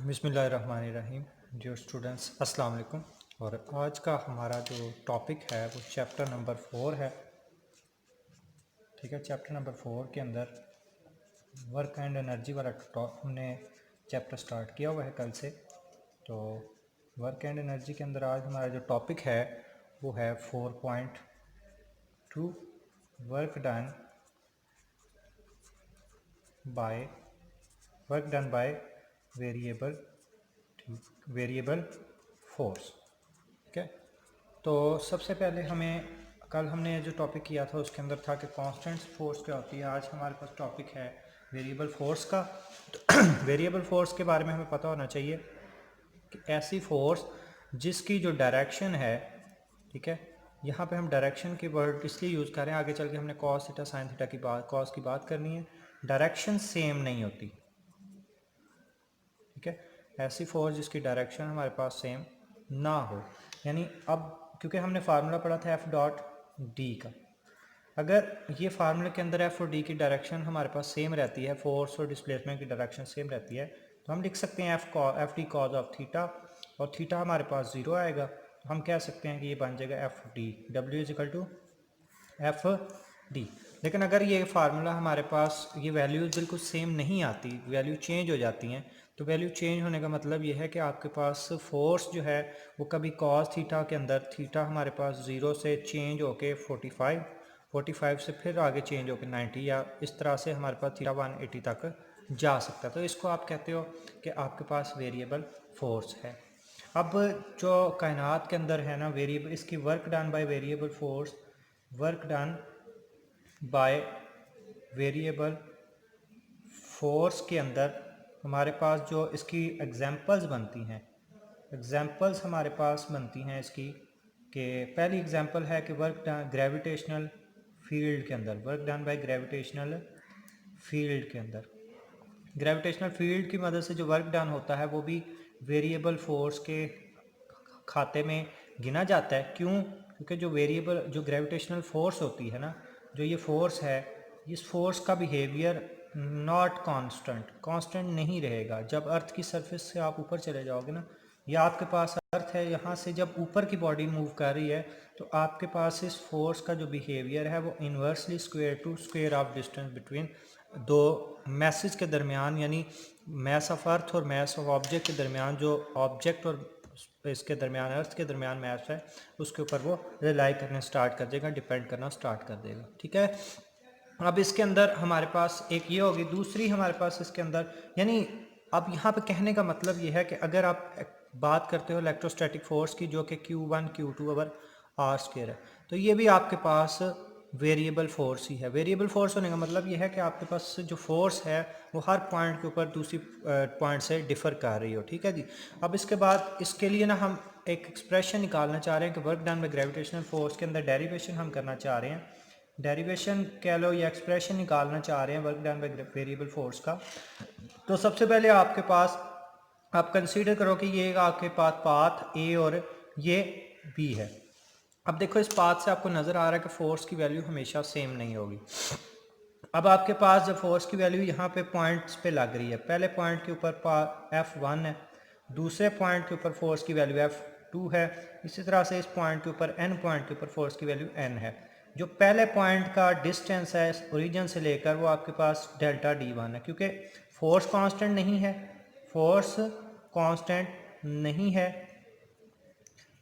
बिस्मिल्लाहिर्रहमानिर्रहीम। Dear students, अस्सलाम वालेकुम। और आज का हमारा जो टॉपिक है वो चैप्टर नंबर 4 है। ठीक है, चैप्टर नंबर 4 के अंदर वर्क एंड एनर्जी वाला हमने चैप्टर स्टार्ट किया हुआ है कल से। तो वर्क एंड एनर्जी के अंदर आज हमारा जो टॉपिक है वो है 4.2 work done by variable force. ठीक है, तो सबसे पहले कल हमने जो टॉपिक किया था उसके अंदर था कि कांस्टेंट फोर्स क्या होती है। आज हमारे पास टॉपिक है वेरिएबल फोर्स का। तो वेरिएबल फोर्स के बारे में हमें पता होना चाहिए कि ऐसी फोर्स जिसकी जो डायरेक्शन है, ठीक है, यहाँ पे हम डायरेक्शन की वर्ड इसलिए यूज़ कर रहे हैं, आगे चल के हमने कॉस थीटा साइन थीटा की कॉस की बात करनी है। डायरेक्शन सेम नहीं होती, ठीक है। ऐसी फोर्स जिसकी डायरेक्शन हमारे पास सेम ना हो, यानी अब क्योंकि हमने फार्मूला पढ़ा था एफ डॉट डी का, अगर ये फार्मूले के अंदर एफ और डी की डायरेक्शन हमारे पास सेम रहती है, फोर्स और डिस्प्लेसमेंट की डायरेक्शन सेम रहती है, तो हम लिख सकते हैं F D cos of theta, और थीटा हमारे पास ज़ीरो आएगा, तो हम कह सकते हैं कि ये बन जाएगा F D, W is equal to F D. लेकिन अगर ये फार्मूला हमारे पास ये वैल्यूज़ बिल्कुल सेम नहीं आती, वैल्यू चेंज हो जाती हैं, तो वैल्यू चेंज होने का मतलब ये है कि आपके पास फोर्स जो है वो कभी कॉस थीटा के अंदर थीटा हमारे पास 0 से चेंज होके 45 से फिर आगे चेंज होके 90, या इस तरह से हमारे पास थीटा 180 तक जा सकता है। तो इसको आप कहते हो कि आपके पास वेरिएबल फोर्स है। अब जो कायनात के अंदर है ना वेरिएबल, इसकी work done by variable force, work done by variable force के अंदर हमारे पास जो इसकी एग्जांपल्स बनती हैं, एग्जांपल्स हमारे पास बनती हैं इसकी, कि पहली एग्जांपल है कि वर्क डन ग्रेविटेशनल फील्ड के अंदर, work done by gravitational field के अंदर, ग्रेविटेशनल फील्ड की मदद से जो वर्क डन होता है वो भी वेरिएबल फोर्स के खाते में गिना जाता है। क्यों? क्योंकि जो ग्रेविटेशनल फोर्स होती है ना, जो ये फोर्स है, इस फोर्स का बिहेवियर नॉट कांस्टेंट नहीं रहेगा। जब अर्थ की सरफेस से आप ऊपर चले जाओगे ना, या आपके पास अर्थ है, यहाँ से जब ऊपर की बॉडी मूव कर रही है, तो आपके पास इस फोर्स का जो बिहेवियर है वो inversely square to square of distance between दो मैसेज के दरमियान, यानी मैस ऑफ अर्थ और मैस ऑफ ऑब्जेक्ट के दरमियान, जो ऑब्जेक्ट और इसके दरमियान अर्थ के दरमियान मैस है, उसके ऊपर वो रिलाई करने स्टार्ट कर देगा, डिपेंड करना स्टार्ट कर देगा। ठीक है, अब इसके अंदर हमारे पास एक ये होगी, दूसरी हमारे पास इसके अंदर, यानी अब यहाँ पे कहने का मतलब ये है कि अगर आप बात करते हो इलेक्ट्रोस्टैटिक फोर्स की, जो कि Q1 Q2 over are square है, तो ये भी आपके पास वेरिएबल फोर्स ही है। वेरिएबल फोर्स होने का मतलब ये है कि आपके पास जो फोर्स है वो हर पॉइंट के ऊपर दूसरी पॉइंट से डिफर कर रही हो। ठीक है जी। अब इसके बाद इसके लिए ना हम एक एक्सप्रेशन निकालना चाह रहे हैं कि work done by gravitational force के अंदर डेरिवेशन हम करना चाह रहे हैं, डेरिवेशन कह लो या एक्सप्रेशन निकालना चाह रहे हैं work done by variable force का। तो सबसे पहले आपके पास आप कंसीडर करो कि ये आपके पास पाथ ए और ये बी है। अब देखो इस पाथ से आपको नज़र आ रहा है कि फोर्स की वैल्यू हमेशा सेम नहीं होगी। अब आपके पास जब फोर्स की वैल्यू यहाँ पे पॉइंट्स पे लग रही है, पहले पॉइंट के ऊपर F1 है, दूसरे पॉइंट के ऊपर फोर्स की वैल्यू F2 है, इसी तरह से इस पॉइंट के ऊपर N पॉइंट के ऊपर फोर्स की वैल्यू N है। जो पहले पॉइंट का डिस्टेंस है ओरिजिन से लेकर, वो आपके पास डेल्टा D1 है, क्योंकि फोर्स कांस्टेंट नहीं है, फोर्स कांस्टेंट नहीं है,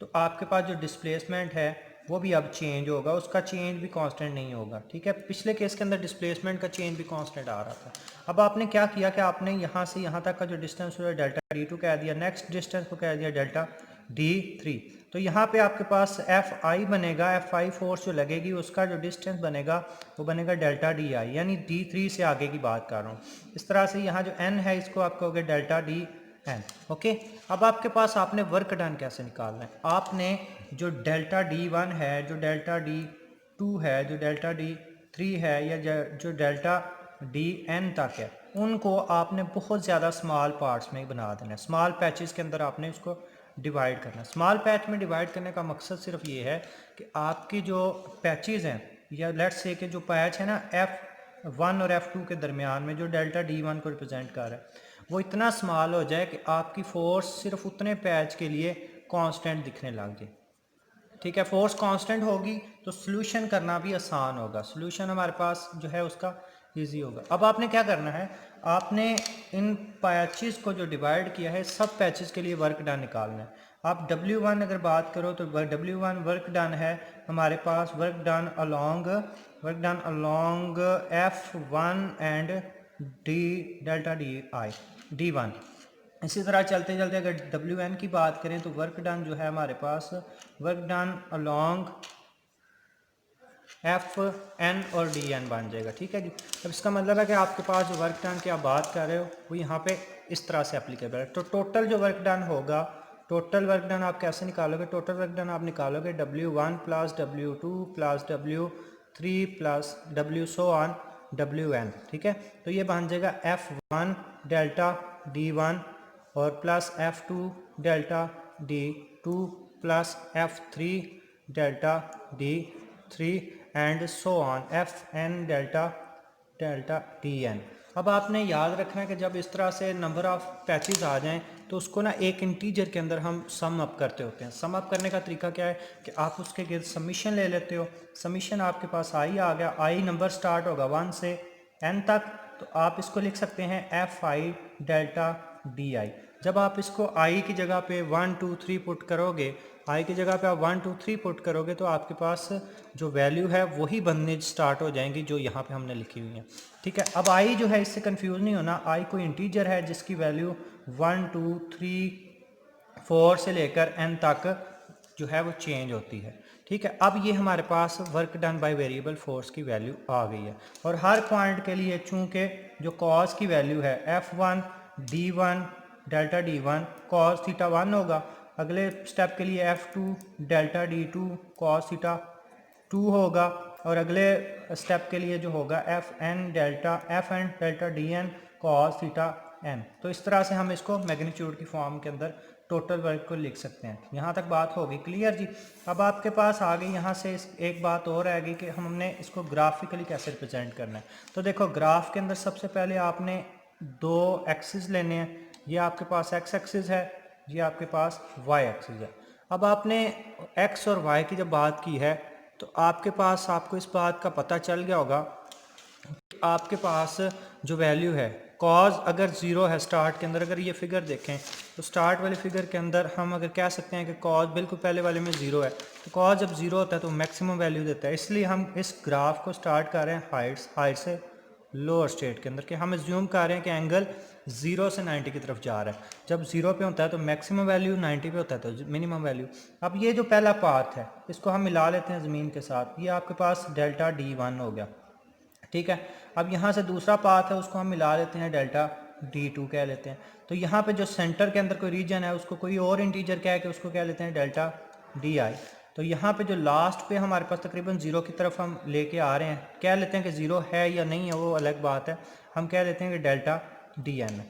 तो आपके पास जो डिस्प्लेसमेंट है वो भी अब चेंज होगा, उसका चेंज भी कांस्टेंट नहीं होगा। ठीक है, पिछले केस के अंदर डिस्प्लेसमेंट का चेंज भी कांस्टेंट आ रहा था। अब आपने क्या किया कि आपने यहाँ से यहाँ तक का जो डिस्टेंस है डेल्टा D2 कह दिया, नेक्स्ट डिस्टेंस को कह दिया डेल्टा D3। तो यहाँ पे आपके पास Fi बनेगा, Fi फोर्स जो लगेगी उसका जो डिस्टेंस बनेगा वो बनेगा डेल्टा Di, यानी D3 से आगे की बात कर रहा हूँ। इस तरह से यहाँ जो N है इसको आप कहोगे डेल्टा Dn। ओके, अब आपके पास आपने वर्क डन कैसे निकालना है, आपने जो डेल्टा D1 है, जो डेल्टा D2 है, जो डेल्टा D3 है, या जो डेल्टा Dn तक है, उनको आपने बहुत ज़्यादा स्मॉल पार्ट्स में बना देना है, स्मॉल पैचेस के अंदर आपने इसको डिवाइड करना है। स्मॉल पैच में डिवाइड करने का मकसद सिर्फ ये है कि आपकी जो पैचेस हैं, या लेट्स से कि जो पैच है ना F1 और F2 के दरमियान में, जो डेल्टा D1 को रिप्रेजेंट कर रहा है, वो इतना स्मॉल हो जाए कि आपकी फोर्स सिर्फ उतने पैच के लिए कांस्टेंट दिखने लग जाए। ठीक है, फोर्स कांस्टेंट होगी तो सोल्यूशन करना भी आसान होगा, सोल्यूशन हमारे पास जो है उसका इजी होगा। अब आपने क्या करना है, आपने इन पैचेस को जो डिवाइड किया है सब पैचेस के लिए वर्क डन निकालना है। आप W1 अगर बात करो तो W1 वर्क डन है हमारे पास, work done along F1 and D delta D I D1। इसी तरह चलते चलते अगर WN की बात करें तो वर्क डन जो है हमारे पास वर्क डन अलोंग FN और DN बन जाएगा। ठीक है जी, अब इसका मतलब है कि आपके पास जो वर्क डन की आप बात कर रहे हो वो यहाँ पे इस तरह से एप्लीकेबल है। तो टोटल जो वर्क डन होगा, टोटल वर्क डन आप कैसे निकालोगे, टोटल वर्क डन आप निकालोगे W1 plus W2 plus W3 plus W so on WN। ठीक है, तो ये बन जाएगा F1 डेल्टा D1 और plus F2 delta D2 plus F3 delta D3 and so on Fn delta delta Dn। अब आपने याद रखना है कि जब इस तरह से नंबर ऑफ पैचेस आ जाएं तो उसको ना एक इंटीजर के अंदर हम सम अप करते होते हैं। सम अप करने का तरीका क्या है कि आप उसके गिर्द समीशन ले लेते हो। समीशन आपके पास आई आ गया, आई नंबर स्टार्ट होगा 1 से n तक, तो आप इसको लिख सकते हैं Fi डेल्टा Di। जब आप इसको i की जगह पे 1 2 3 पुट करोगे, i की जगह पे आप 1 2 3 पुट करोगे तो आपके पास जो वैल्यू है वही बनने स्टार्ट हो जाएंगी जो यहाँ पे हमने लिखी हुई है। ठीक है, अब i जो है इससे कंफ्यूज नहीं होना, i कोई इंटीजर है जिसकी वैल्यू 1 2 3 4 से लेकर n तक जो है वो चेंज होती है। ठीक है, अब ये हमारे पास work done by variable force की वैल्यू आ गई है और हर पॉइंट के लिए चूंकि जो कॉस की वैल्यू है F1 D1 delta D1 cos theta 1 होगा, अगले स्टेप के लिए F2 delta D2 cos theta 2 होगा और अगले स्टेप के लिए जो होगा Fn delta Dn cos theta n। तो इस तरह से हम इसको मैग्नीट्यूड की फॉर्म के अंदर टोटल वर्क को लिख सकते हैं। यहाँ तक बात होगी क्लियर जी। अब आपके पास आ गई यहाँ से एक बात और आ गई कि हमने इसको ग्राफिकली कैसे रिप्रेजेंट करना है। तो देखो ग्राफ के अंदर सबसे पहले आपने दो एक्सिस लेने हैं, ये आपके पास x एक्सिस है, ये आपके पास y एक्सिस है। अब आपने x और y की जब बात की है तो आपके पास आपको इस बात का पता चल गया होगा कि आपके पास जो वैल्यू है कॉज अगर ज़ीरो है स्टार्ट के अंदर, अगर ये फिगर देखें तो स्टार्ट वाले फिगर के अंदर हम अगर कह सकते हैं कि कॉज बिल्कुल पहले वाले में ज़ीरो है, तो कॉज जब ज़ीरो होता है तो मैक्सिमम वैल्यू देता है। इसलिए हम इस ग्राफ को स्टार्ट कर रहे हैं हाइट से लोअर स्टेट के अंदर, कि हम एज्यूम कर रहे हैं कि एंगल 0 से 90 की तरफ जा रहा है। जब 0 पे होता है तो मैक्सिमम वैल्यू, 90 पे होता है तो मिनिमम वैल्यू। अब ये जो पहला पाथ है इसको हम मिला लेते हैं ज़मीन के साथ, ये आपके पास डेल्टा D1 हो गया। ठीक है, अब यहाँ से दूसरा पाथ है उसको हम मिला लेते हैं डेल्टा D2 कह लेते हैं। तो यहाँ पे जो सेंटर के अंदर कोई रीजन है उसको कोई और इंटीजर कह के उसको कह लेते हैं डेल्टा Di। तो यहाँ पे जो लास्ट पे हमारे पास तकरीबन 0 की तरफ हम लेके आ रहे हैं, कह लेते हैं कि 0 है या नहीं है वो अलग बात है, हम कह लेते हैं कि डेल्टा Dn है।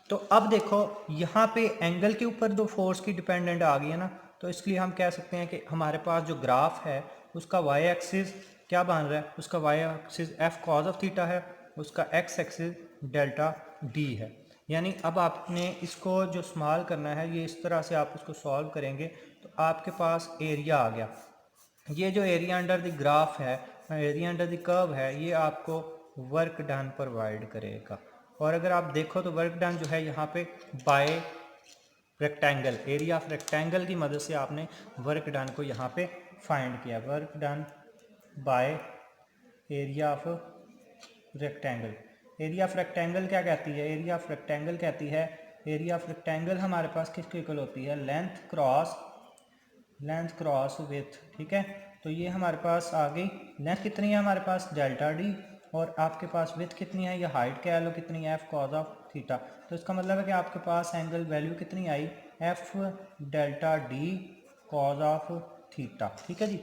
तो अब देखो यहाँ पे एंगल के ऊपर दो फोर्स की डिपेंडेंट आ गई है ना, तो इसलिए हम कह सकते हैं कि हमारे पास जो ग्राफ है उसका y एक्सिस क्या बन रहा है, उसका y axis f cos of theta है, उसका x एक्सिस डेल्टा d है। यानी अब आपने इसको जो स्मॉल करना है ये इस तरह से आप इसको सॉल्व करेंगे तो आपके पास एरिया आ गया। ये जो एरिया अंडर द ग्राफ है, एरिया अंडर द कर्व है, ये आपको वर्क डन प्रोवाइड करेगा। और अगर आप देखो तो वर्क डन जो है यहाँ पे by rectangle, area of rectangle की मदद से आपने वर्क डन को यहाँ पे फाइंड किया। Work done by area of rectangle. Area of rectangle क्या कहती है, एरिया ऑफ रेक्टेंगल कहती है, एरिया ऑफ रेक्टेंगल हमारे पास किसके इक्वल होती है, लेंथ क्रॉस विथ। ठीक है, तो ये हमारे पास आ गई, लेंथ कितनी है हमारे पास डेल्टा डी, और आपके पास विथ कितनी है, ये हाइट कह लो कितनी है, एफ कॉज ऑफ थीटा। तो इसका मतलब है कि आपके पास एंगल वैल्यू कितनी आई, F delta D cos of theta. ठीक है जी,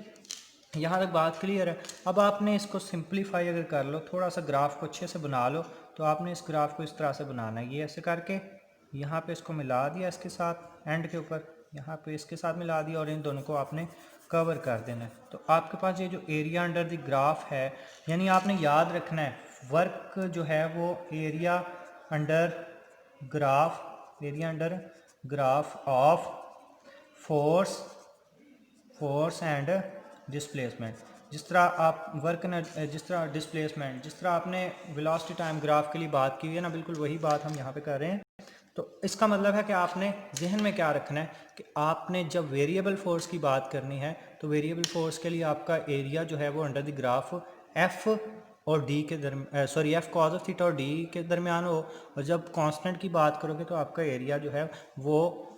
यहाँ तक बात क्लियर है। अब आपने इसको सिंप्लीफाई अगर कर लो, थोड़ा सा ग्राफ को अच्छे से बना लो, तो आपने इस ग्राफ को इस तरह से बनाना है, ये ऐसे करके यहाँ पे इसको मिला दिया इसके साथ, एंड के ऊपर यहाँ पे इसके साथ मिला दिया और इन दोनों को आपने कवर कर देना है। तो आपके पास ये जो एरिया अंडर द ग्राफ है, यानी आपने याद रखना है वर्क जो है वो area under graph, area under graph of force and displacement. जिस तरह आप जिस तरह डिस्प्लेसमेंट, जिस तरह आपने वेलोसिटी टाइम ग्राफ के लिए बात की हुई है ना, बिल्कुल वही बात हम यहाँ पे कर रहे हैं। तो इसका मतलब है कि आपने जहन में क्या रखना है कि आपने जब वेरिएबल फोर्स की बात करनी है तो वेरिएबल फोर्स के लिए आपका एरिया जो है वो अंडर द ग्राफ एफ और डी के दरमियान, sorry F cause of theta और डी के दरमियान हो, और जब कांस्टेंट की बात करोगे तो आपका एरिया जो है वो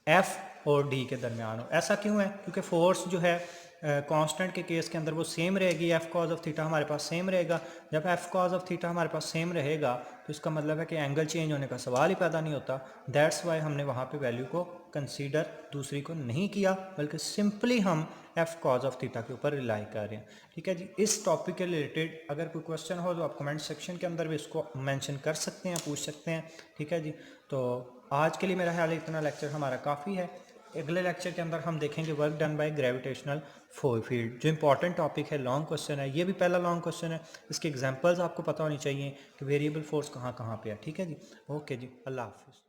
एफ और डी के दरमियान हो। ऐसा क्यों है? क्योंकि फोर्स जो है कांस्टेंट के केस के अंदर वो सेम रहेगी, एफ कॉज ऑफ थीटा हमारे पास सेम रहेगा। जब एफ कॉज ऑफ थीटा हमारे पास सेम रहेगा तो इसका मतलब है कि एंगल चेंज होने का सवाल ही पैदा नहीं होता। दैट्स वाई हमने वहाँ पे वैल्यू को कंसीडर दूसरी को नहीं किया, बल्कि सिंपली हम एफ कॉज ऑफ थीटा के ऊपर रिलाई कर रहे हैं। ठीक है जी। इस टॉपिक के रिलेटेड अगर कोई क्वेश्चन हो तो आप कमेंट सेक्शन के अंदर भी इसको मेंशन कर सकते हैं, पूछ सकते हैं। ठीक है जी। तो आज के लिए मेरा ख्याल है इतना लेक्चर हमारा काफ़ी है। अगले लेक्चर के अंदर हम देखेंगे work done by gravitational field, जो इंपॉर्टेंट टॉपिक है, लॉन्ग क्वेश्चन है। ये भी पहला लॉन्ग क्वेश्चन है, इसके एग्जांपल्स आपको पता होनी चाहिए कि वेरिएबल फोर्स कहाँ कहाँ पे है। ठीक है जी। ओके जी, अल्लाह हाफिज़।